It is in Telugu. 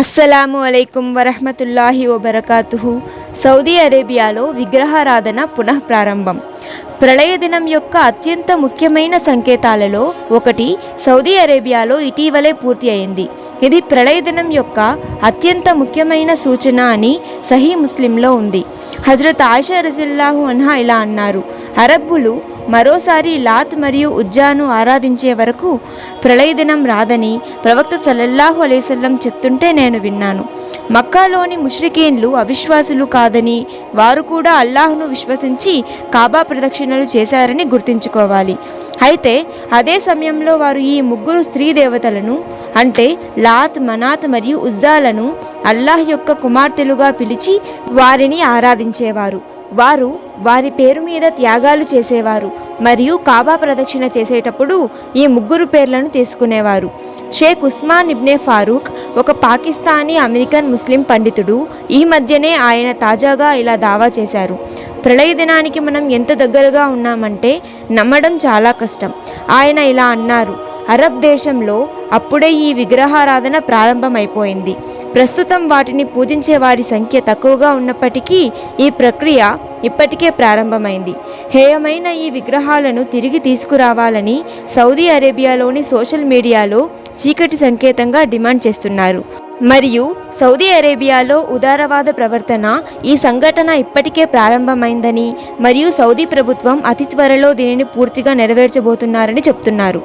అస్సలాము అలైకుం వరహ్మతుల్లాహి వబరకాతుహు. సౌదీ అరేబియాలో విగ్రహారాధన పునః ప్రారంభం. ప్రళయ దినం యొక్క అత్యంత ముఖ్యమైన సంకేతాలలో ఒకటి సౌదీ అరేబియాలో ఇటీవలే పూర్తి అయింది. ఇది ప్రళయ దినం యొక్క అత్యంత ముఖ్యమైన సూచన అని సహీ ముస్లింలో ఉంది. హజరత్ ఆయిషా రజియల్లాహు అన్హా ఇలా అన్నారు, అరబ్బులు మరోసారి లాత్ మరియు ఉజ్జాను ఆరాధించే వరకు ప్రళయ దినం రాదని ప్రవక్త సల్లల్లాహు అలైహి వసల్లం చెప్తుంటే నేను విన్నాను. మక్కాలోని ముష్రికీన్లు అవిశ్వాసులు కాదని, వారు కూడా అల్లాహ్ను విశ్వసించి కాబా ప్రదక్షిణలు చేశారని గుర్తుంచుకోవాలి. అయితే అదే సమయంలో వారు ఈ ముగ్గురు స్త్రీ దేవతలను అంటే లాత్, మనాత్ మరియు ఉజ్జాలను అల్లాహ్ యొక్క కుమార్తెలుగా పిలిచి వారిని ఆరాధించేవారు. వారు వారి పేరు మీద త్యాగాలు చేసేవారు మరియు కాబా ప్రదక్షిణ చేసేటప్పుడు ఈ ముగ్గురు పేర్లను తీసుకునేవారు. షేక్ ఉస్మాన్ ఇబ్నే ఫారూక్ ఒక పాకిస్తానీ అమెరికన్ ముస్లిం పండితుడు. ఈ మధ్యనే ఆయన తాజాగా ఇలా దావా చేశారు, ప్రళయ దినానికి మనం ఎంత దగ్గరగా ఉన్నామంటే నమ్మడం చాలా కష్టం. ఆయన ఇలా అన్నారు, అరబ్ దేశంలో అప్పుడే ఈ విగ్రహారాధన ప్రారంభమైపోయింది. ప్రస్తుతం వాటిని పూజించే వారి సంఖ్య తక్కువగా ఉన్నప్పటికీ ఈ ప్రక్రియ ఇప్పటికే ప్రారంభమైంది. హేయమైన ఈ విగ్రహాలను తిరిగి తీసుకురావాలని సౌదీ అరేబియాలోని సోషల్ మీడియాలో చీకటి సంకేతంగా డిమాండ్ చేస్తున్నారు. మరియు సౌదీ అరేబియాలో ఉదారవాద ప్రవర్తన ఈ సంఘటన ఇప్పటికే ప్రారంభమైందని మరియు సౌదీ ప్రభుత్వం అతి త్వరలో దీనిని పూర్తిగా నెరవేర్చబోతున్నారని చెప్తున్నారు.